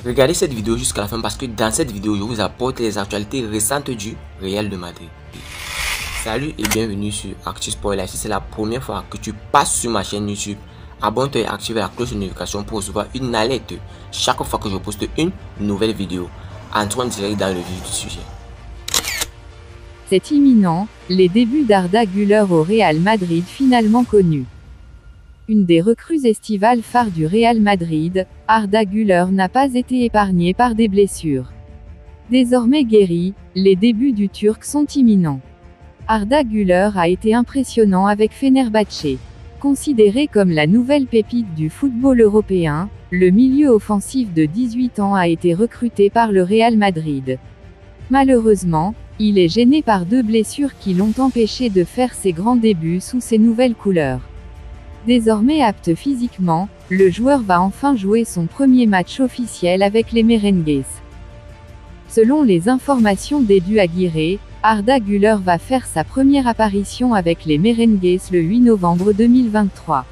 Regardez cette vidéo jusqu'à la fin parce que dans cette vidéo, je vous apporte les actualités récentes du Real de Madrid. Salut et bienvenue sur ActuSport. Si c'est la première fois que tu passes sur ma chaîne YouTube, abonne-toi et active la cloche de notification pour recevoir une alerte chaque fois que je poste une nouvelle vidéo. Entrons direct dans le vif du sujet. C'est imminent, les débuts d'Arda Güler au Real Madrid finalement connus. Une des recrues estivales phares du Real Madrid, Arda Güler n'a pas été épargné par des blessures. Désormais guéri, les débuts du Turc sont imminents. Arda Güler a été impressionnant avec Fenerbahçe. Considéré comme la nouvelle pépite du football européen, le milieu offensif de 18 ans a été recruté par le Real Madrid. Malheureusement, il est gêné par deux blessures qui l'ont empêché de faire ses grands débuts sous ses nouvelles couleurs. Désormais apte physiquement, le joueur va enfin jouer son premier match officiel avec les Merengues. Selon les informations d'Edu Aguirre, Arda Güler va faire sa première apparition avec les Merengues le 8 novembre 2023.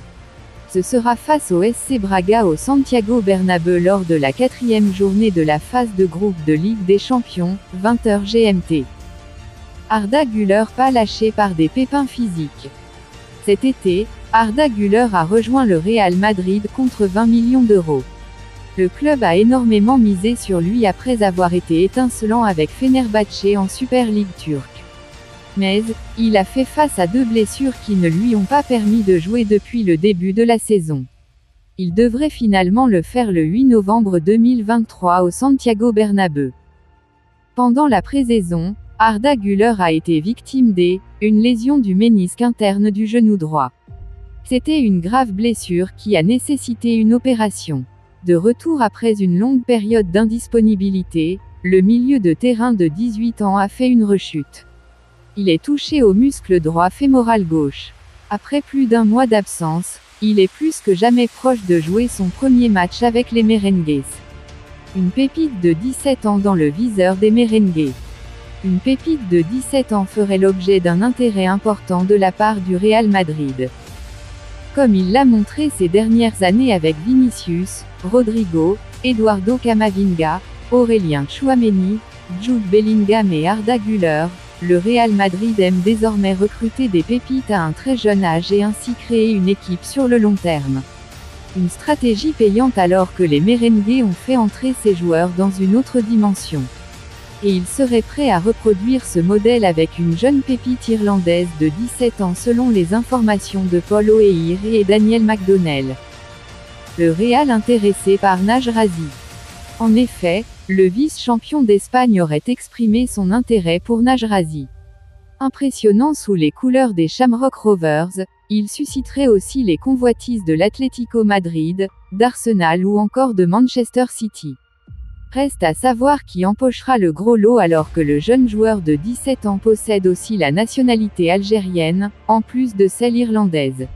Ce sera face au SC Braga au Santiago Bernabéu lors de la 4e journée de la phase de groupe de Ligue des Champions, 20h GMT. Arda Güler pas lâché par des pépins physiques. Cet été, Arda Güler a rejoint le Real Madrid contre 20 millions d'euros. Le club a énormément misé sur lui après avoir été étincelant avec Fenerbahçe en Super League turque. Mais, il a fait face à deux blessures qui ne lui ont pas permis de jouer depuis le début de la saison. Il devrait finalement le faire le 8 novembre 2023 au Santiago Bernabéu. Pendant la pré-saison, Arda Güler a été victime d'une lésion du ménisque interne du genou droit. C'était une grave blessure qui a nécessité une opération. De retour après une longue période d'indisponibilité, le milieu de terrain de 18 ans a fait une rechute. Il est touché au muscle droit fémoral gauche. Après plus d'un mois d'absence, il est plus que jamais proche de jouer son premier match avec les Merengues. Une pépite de 17 ans dans le viseur des Merengues. Une pépite de 17 ans ferait l'objet d'un intérêt important de la part du Real Madrid. Comme il l'a montré ces dernières années avec Vinicius, Rodrigo, Eduardo Camavinga, Aurélien Tchouaméni, Jude Bellingham et Arda Güler, le Real Madrid aime désormais recruter des pépites à un très jeune âge et ainsi créer une équipe sur le long terme. Une stratégie payante alors que les Merengues ont fait entrer ces joueurs dans une autre dimension. Et il serait prêt à reproduire ce modèle avec une jeune pépite irlandaise de 17 ans selon les informations de Paul O'Heir et Daniel McDonnell. Le Real intéressé par Najrazi. En effet, le vice-champion d'Espagne aurait exprimé son intérêt pour Najrazi. Impressionnant sous les couleurs des Shamrock Rovers, il susciterait aussi les convoitises de l'Atlético Madrid, d'Arsenal ou encore de Manchester City. Reste à savoir qui empochera le gros lot alors que le jeune joueur de 17 ans possède aussi la nationalité algérienne, en plus de celle irlandaise.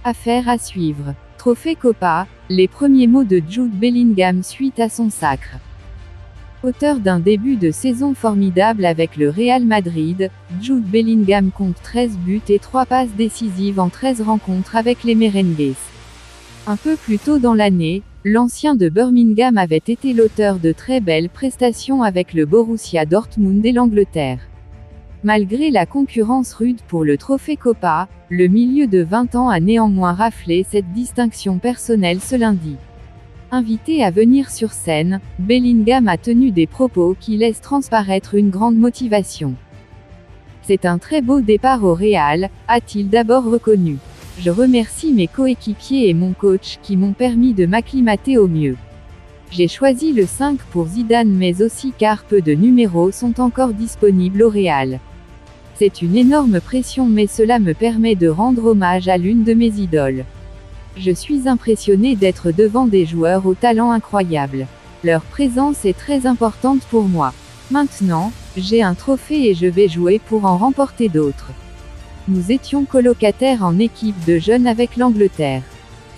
Affaire à suivre. Trophée Copa, les premiers mots de Jude Bellingham suite à son sacre. Auteur d'un début de saison formidable avec le Real Madrid, Jude Bellingham compte 13 buts et 3 passes décisives en 13 rencontres avec les Merengues. Un peu plus tôt dans l'année, l'ancien de Birmingham avait été l'auteur de très belles prestations avec le Borussia Dortmund et l'Angleterre. Malgré la concurrence rude pour le trophée Copa, le milieu de 20 ans a néanmoins raflé cette distinction personnelle ce lundi. Invité à venir sur scène, Bellingham a tenu des propos qui laissent transparaître une grande motivation. C'est un très beau départ au Real, a-t-il d'abord reconnu. Je remercie mes coéquipiers et mon coach qui m'ont permis de m'acclimater au mieux. J'ai choisi le 5 pour Zidane mais aussi car peu de numéros sont encore disponibles au Real. C'est une énorme pression mais cela me permet de rendre hommage à l'une de mes idoles. Je suis impressionné d'être devant des joueurs au talent incroyable. Leur présence est très importante pour moi. Maintenant, j'ai un trophée et je vais jouer pour en remporter d'autres. Nous étions colocataires en équipe de jeunes avec l'Angleterre.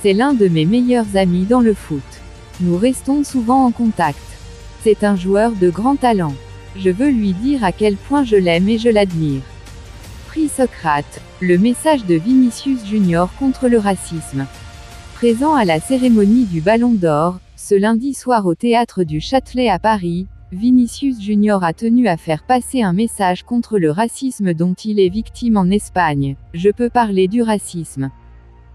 C'est l'un de mes meilleurs amis dans le foot. Nous restons souvent en contact. C'est un joueur de grand talent. Je veux lui dire à quel point je l'aime et je l'admire. Prix Socrate, le message de Vinicius Junior contre le racisme. Présent à la cérémonie du Ballon d'Or, Ce lundi soir au théâtre du Châtelet à Paris, Vinicius Junior a tenu à faire passer un message contre le racisme dont il est victime en Espagne. Je peux parler du racisme.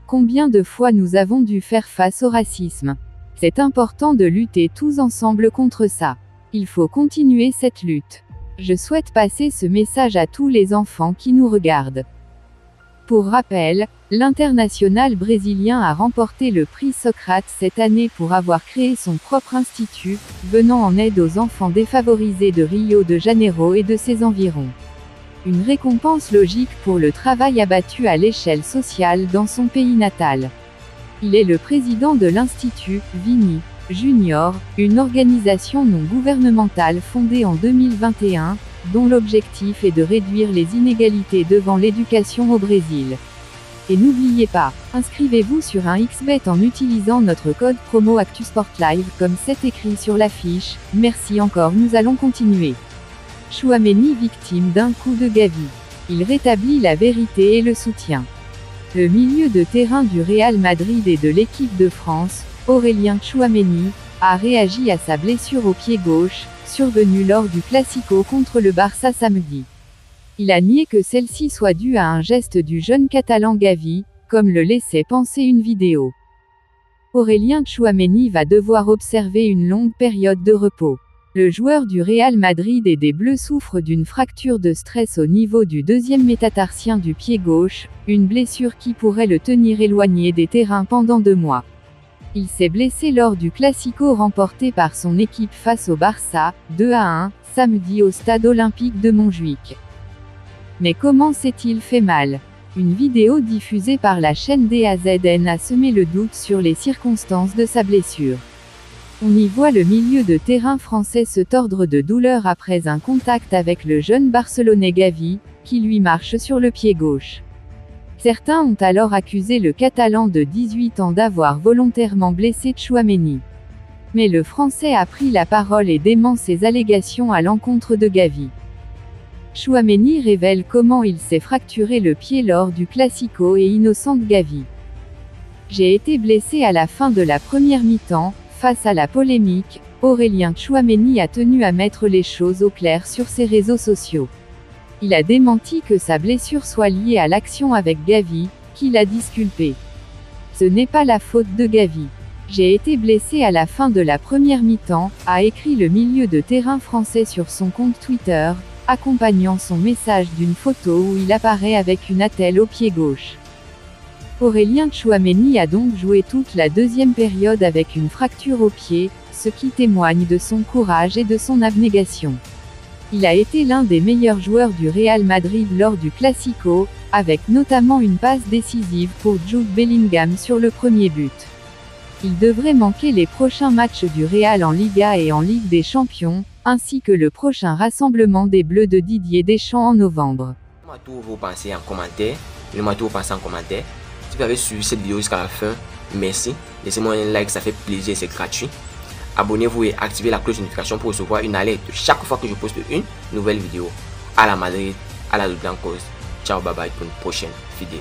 Combien de fois nous avons dû faire face au racisme? C'est important de lutter tous ensemble contre ça. Il faut continuer cette lutte. Je souhaite passer ce message à tous les enfants qui nous regardent. Pour rappel, l'international brésilien a remporté le prix Socrate cette année pour avoir créé son propre institut, venant en aide aux enfants défavorisés de Rio de Janeiro et de ses environs. Une récompense logique pour le travail abattu à l'échelle sociale dans son pays natal. Il est le président de l'Institut Vini Junior, une organisation non gouvernementale fondée en 2021, dont l'objectif est de réduire les inégalités devant l'éducation au Brésil. Et n'oubliez pas, inscrivez-vous sur un XBet en utilisant notre code promo ActuSportLive comme c'est écrit sur l'affiche. Merci encore, nous allons continuer. Tchouaméni victime d'un coup de Gavi. Il rétablit la vérité et le soutien. Le milieu de terrain du Real Madrid et de l'équipe de France, Aurélien Tchouaméni, a réagi à sa blessure au pied gauche, survenue lors du Classico contre le Barça samedi. Il a nié que celle-ci soit due à un geste du jeune Catalan Gavi, comme le laissait penser une vidéo. Aurélien Tchouaméni va devoir observer une longue période de repos. Le joueur du Real Madrid et des Bleus souffre d'une fracture de stress au niveau du deuxième métatarsien du pied gauche, une blessure qui pourrait le tenir éloigné des terrains pendant 2 mois. Il s'est blessé lors du Classico remporté par son équipe face au Barça, 2-1, samedi au stade olympique de Montjuïc. Mais comment s'est-il fait mal? Une vidéo diffusée par la chaîne DAZN a semé le doute sur les circonstances de sa blessure. On y voit le milieu de terrain français se tordre de douleur après un contact avec le jeune Barcelonais Gavi, qui lui marche sur le pied gauche. Certains ont alors accusé le Catalan de 18 ans d'avoir volontairement blessé Tchouaméni. Mais le Français a pris la parole et dément ces allégations à l'encontre de Gavi. Tchouaméni révèle comment il s'est fracturé le pied lors du Classico et innocente Gavi. J'ai été blessé à la fin de la première mi-temps. Face à la polémique, Aurélien Tchouaméni a tenu à mettre les choses au clair sur ses réseaux sociaux. Il a démenti que sa blessure soit liée à l'action avec Gavi, qui l'a disculpé. Ce n'est pas la faute de Gavi. J'ai été blessé à la fin de la première mi-temps, a écrit le milieu de terrain français sur son compte Twitter, accompagnant son message d'une photo où il apparaît avec une attelle au pied gauche. Aurélien Tchouaméni a donc joué toute la deuxième période avec une fracture au pied, ce qui témoigne de son courage et de son abnégation. Il a été l'un des meilleurs joueurs du Real Madrid lors du Classico, avec notamment une passe décisive pour Jude Bellingham sur le premier but. Il devrait manquer les prochains matchs du Real en Liga et en Ligue des Champions, ainsi que le prochain rassemblement des Bleus de Didier Deschamps en novembre. Dites-moi tout vous pensez en commentaire. Dites-moi tout vous pensez en commentaire. Si vous avez suivi cette vidéo jusqu'à la fin, merci. Laissez-moi un like, ça fait plaisir, c'est gratuit. Abonnez-vous et activez la cloche de notification pour recevoir une alerte chaque fois que je poste une nouvelle vidéo. À la Madrid, à la Blancos. Ciao, bye bye pour une prochaine vidéo.